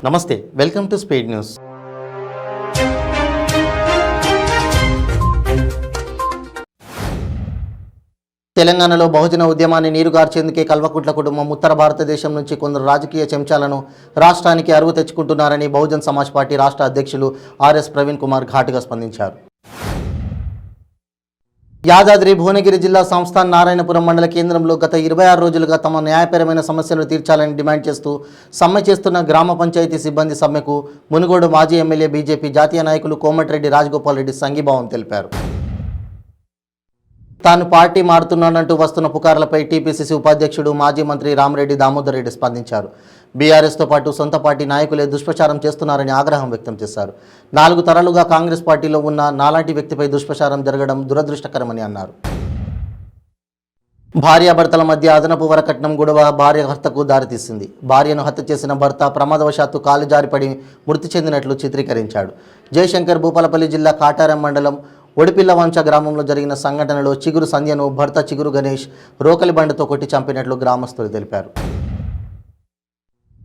నమస్తే, welcome to speed news. తెలంగాణలో బహుజన ఉద్యమాన్ని నీరుగార్చేందుకే కల్వకుంట్ల కుటుంబం ఉత్తర భారతదేశం నుంచి కొందరు రాజకీయ చెంచాలను రాష్ట్రానికి అరువు తెచ్చుకుంటున్నారని బహుజన్ సమాజ్ పార్టీ రాష్ట్ర అధ్యక్షులు ఆర్ఎస్ ప్రవీణ్ కుమార్ ఘాటుగా స్పందించారు. యాదాద్రి భువనగిరి జిల్లా సంస్థాన్ నారాయణపురం మండల కేంద్రంలో గత 26 రోజులుగా తమ న్యాయపరమైన సమస్యలను తీర్చాలని డిమాండ్ చేస్తూ సమ్మె చేస్తున్న గ్రామ పంచాయతీ సిబ్బంది సమ్మెకు మునుగోడు మాజీ ఎమ్మెల్యే బీజేపీ జాతీయ నాయకులు కోమటిరెడ్డి రాజగోపాల్ రెడ్డి సంఘీభావం తెలిపారు. తాను పార్టీ మారుతున్నానంటూ వస్తున్న పుకార్లపై టీపీసీసీ ఉపాధ్యక్షుడు మాజీ మంత్రి రామిరెడ్డి దామోదర్ రెడ్డి స్పందించారు. బీఆర్ఎస్తో పాటు సొంత పార్టీ నాయకులే దుష్ప్రచారం చేస్తున్నారని ఆగ్రహం వ్యక్తం చేశారు. 4 తరాలుగా కాంగ్రెస్ పార్టీలో ఉన్న నాలాంటి వ్యక్తిపై దుష్ప్రచారం జరగడం దురదృష్టకరమని అన్నారు. భార్యాభర్తల మధ్య అదనపు వరకట్నం గొడవ భార్య హత్యకు దారితీసింది. భార్యను హత్య చేసిన భర్త ప్రమాదవశాత్తు కాలు జారిపడి మృతి చెందినట్లు చిత్రీకరించాడు. జయశంకర్ భూపాలపల్లి జిల్లా కాటారం మండలం ఒడిపిల్లవంచ గ్రామంలో జరిగిన సంఘటనలో చిగురు సంధ్యను భర్త చిగురు గణేష్ రోకలి బండతో కొట్టి చంపినట్లు గ్రామస్తులు తెలిపారు.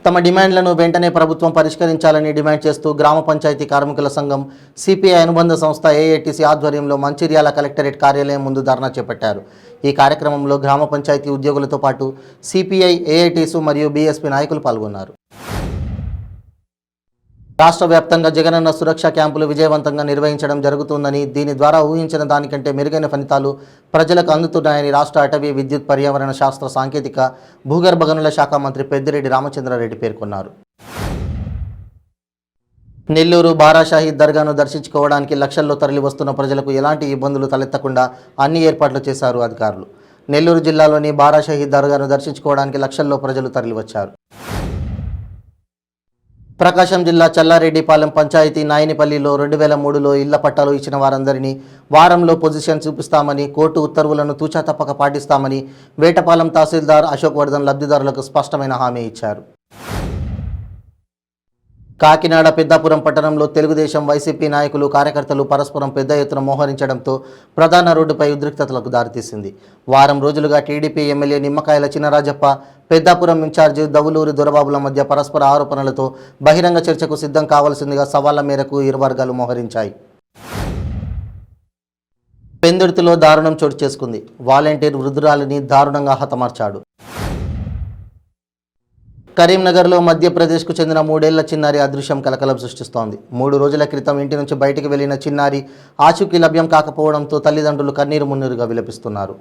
తమ డిమాండ్లను వెంటనే ప్రభుత్వం పరిష్కరించాలని డిమాండ్ చేస్తూ గ్రామ పంచాయతీ కార్మికుల సంఘం సిపిఐ అనుబంధ సంస్థ ఏఐటీసీ ఆధ్వర్యంలో మంచిర్యాల కలెక్టరేట్ కార్యాలయం ముందు ధర్నా చేపట్టారు. ఈ కార్యక్రమంలో గ్రామ పంచాయతీ ఉద్యోగులతో పాటు సిపిఐ ఏఐటీసీ మరియు బీఎస్పీ నాయకులు పాల్గొన్నారు. రాష్ట్ర వ్యాప్తంగా జగనన్న సురక్ష క్యాంపులు విజయవంతంగా నిర్వహించడం జరుగుతుందని, దీని ద్వారా ఊహించిన దానికంటే మెరుగైన ఫలితాలు ప్రజలకు అందుతున్నాయని రాష్ట్ర అటవీ, విద్యుత్, పర్యావరణ శాస్త్ర, సాంకేతిక, భూగర్భ గనుల శాఖ మంత్రి పెద్దిరెడ్డి రామచంద్రారెడ్డి పేర్కొన్నారు. నెల్లూరు బారాషాహీద్ దర్గాను దర్శించుకోవడానికి లక్షల్లో తరలి వస్తున్న ప్రజలకు ఎలాంటి ఇబ్బందులు తలెత్తకుండా అన్ని ఏర్పాట్లు చేశారు అధికారులు. నెల్లూరు జిల్లాలోని బారాషాహీద్ దర్గాను దర్శించుకోవడానికి లక్షల్లో ప్రజలు తరలివచ్చారు. ప్రకాశం జిల్లా చల్లారెడ్డిపాలెం పంచాయతీ నాయనిపల్లిలో 2003లో ఇళ్ల పట్టాలు ఇచ్చిన వారందరినీ వారంలో పొజిషన్ చూపిస్తామని, కోర్టు ఉత్తర్వులను తూచా తప్పక పాటిస్తామని వేటపాలెం తహసీల్దార్ అశోక్ వర్ధన్ లబ్ధిదారులకు స్పష్టమైన హామీ ఇచ్చారు. కాకినాడ పెద్దాపురం పట్టణంలో తెలుగుదేశం, వైసీపీ నాయకులు, కార్యకర్తలు పరస్పరం పెద్ద ఎత్తున మోహరించడంతో ప్రధాన రోడ్డుపై ఉద్రిక్తతలకు దారితీసింది. వారం రోజులుగా TDP MLA Nimmakayala Chinarajappa, Peddapuram incharge Davuluri దొరబాబుల మధ్య పరస్పర ఆరోపణలతో బహిరంగ చర్చకు సిద్ధం కావాల్సిందిగా సవాళ్ల మేరకు ఇరు వర్గాలు మోహరించాయి. పెందుర్తిలో దారుణం చోటు చేసుకుంది. వాలంటీర్ వృద్ధురాలిని దారుణంగా హతమార్చాడు. కరీంనగర్లో మధ్యప్రదేశ్కు చెందిన 3 ఏళ్ల చిన్నారి అదృశ్యం కలకలం సృష్టిస్తోంది. 3 రోజుల క్రితం ఇంటి నుంచి బయటికి వెళ్లిన చిన్నారి ఆచూకీ లభ్యం కాకపోవడంతో తల్లిదండ్రులు కన్నీరు మున్నీరుగా విలపిస్తున్నారు.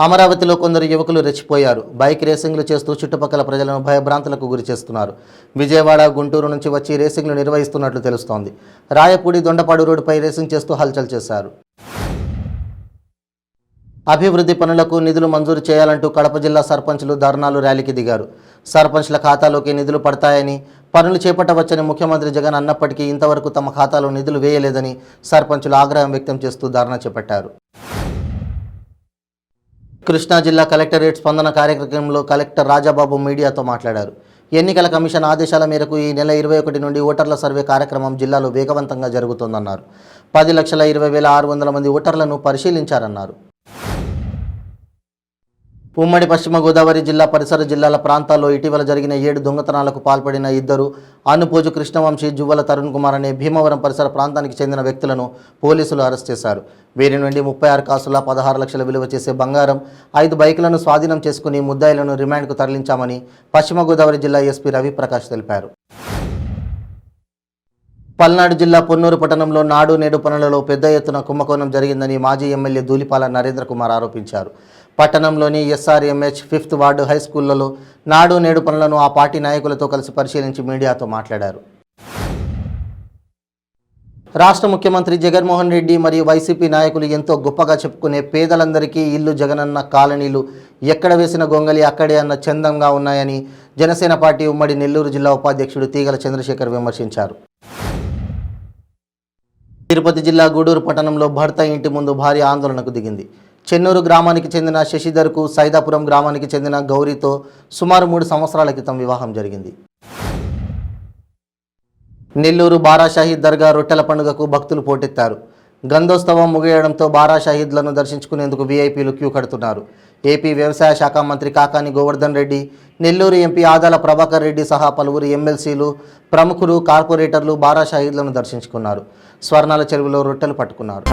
అమరావతిలో కొందరు యువకులు రెచ్చిపోయారు. బైక్ రేసింగ్లు చేస్తూ చుట్టుపక్కల ప్రజలను భయభ్రాంతులకు గురి చేస్తున్నారు. విజయవాడ, గుంటూరు నుంచి వచ్చి రేసింగ్లు నిర్వహిస్తున్నట్లు తెలుస్తోంది. రాయపూడి, దొండపాడు రోడ్డుపై రేసింగ్ చేస్తూ హల్చల్ చేశారు. అభివృద్ధి పనులకు నిధులు మంజూరు చేయాలంటూ కడప జిల్లా సర్పంచ్లు ధర్నాలు, ర్యాలీకి దిగారు. సర్పంచ్ల ఖాతాలోకి నిధులు పడతాయని, పనులు చేపట్టవచ్చని ముఖ్యమంత్రి జగన్ అన్నప్పటికీ ఇంతవరకు తమ ఖాతాలో నిధులు వేయలేదని సర్పంచ్లు ఆగ్రహం వ్యక్తం చేస్తూ ధర్నా చేపట్టారు. కృష్ణా జిల్లా కలెక్టరేట్ స్పందన కార్యక్రమంలో కలెక్టర్ రాజాబాబు మీడియాతో మాట్లాడారు. ఎన్నికల కమిషన్ ఆదేశాల మేరకు ఈ నెల 21 నుండి ఓటర్ల సర్వే కార్యక్రమం జిల్లాలో వేగవంతంగా జరుగుతోందన్నారు. 10,20,600 మంది ఓటర్లను పరిశీలించారన్నారు. ఉమ్మడి పశ్చిమ గోదావరి జిల్లా పరిసర జిల్లాల ప్రాంతాల్లో ఇటీవల జరిగిన 7 దొంగతనాలకు పాల్పడిన 2 అనుపోజు కృష్ణవంశీ, జువ్వల తరుణ్ కుమార్ అనే భీమవరం పరిసర ప్రాంతానికి చెందిన వ్యక్తులను పోలీసులు అరెస్ట్ చేశారు. వీరి నుండి 36 కాసుల 16 లక్షల విలువ చేసే బంగారం, 5 బైకులను స్వాధీనం చేసుకుని ముద్దాయిలను రిమాండ్కు తరలించామని పశ్చిమ గోదావరి జిల్లా ఎస్పీ రవిప్రకాష్ తెలిపారు. పల్నాడు జిల్లా పొన్నూరు పట్టణంలో నాడు నేడు పనులలో పెద్ద ఎత్తున కుంభకోణం జరిగిందని మాజీ ఎమ్మెల్యే ధూళిపాల నరేంద్ర కుమార్ ఆరోపించారు. పట్టణంలోని ఎస్ఆర్ఎంహెచ్ 5th వార్డు హై స్కూళ్లలో నాడు నేడు పనులను ఆ పార్టీ నాయకులతో కలిసి పరిశీలించి మీడియాతో మాట్లాడారు. రాష్ట్ర ముఖ్యమంత్రి జగన్మోహన్ రెడ్డి మరియు వైసీపీ నాయకులు ఎంతో గొప్పగా చెప్పుకునే పేదలందరికీ ఇల్లు జగనన్న కాలనీలు ఎక్కడ వేసిన గొంగలి అక్కడే అన్న చందంగా ఉన్నాయని జనసేన పార్టీ ఉమ్మడి నెల్లూరు జిల్లా ఉపాధ్యక్షుడు తీగల చంద్రశేఖర్ విమర్శించారు. తిరుపతి జిల్లా గూడూరు పట్టణంలో భర్త ఇంటి ముందు భార్య ఆందోళనకు దిగింది. చెన్నూరు గ్రామానికి చెందిన శశిధర్కు సైదాపురం గ్రామానికి చెందిన గౌరీతో సుమారు 3 సంవత్సరాల క్రితం వివాహం జరిగింది. నెల్లూరు బారాషాహీద్ దర్గా రొట్టెల పండుగకు భక్తులు పోటెత్తారు. గంధోత్సవం ముగియడంతో బారా షహీద్లను దర్శించుకునేందుకు వీఐపీలు క్యూ కడుతున్నారు. ఏపీ వ్యవసాయ శాఖ మంత్రి కాకాని గోవర్ధన్ రెడ్డి, నెల్లూరు ఎంపీ ఆదాల ప్రభాకర్ రెడ్డి సహా పలువురు ఎమ్మెల్సీలు, ప్రముఖులు, కార్పొరేటర్లు బారా షహీద్లను దర్శించుకున్నారు. స్వర్ణాల చెరువులో రొట్టెలు పట్టుకున్నారు.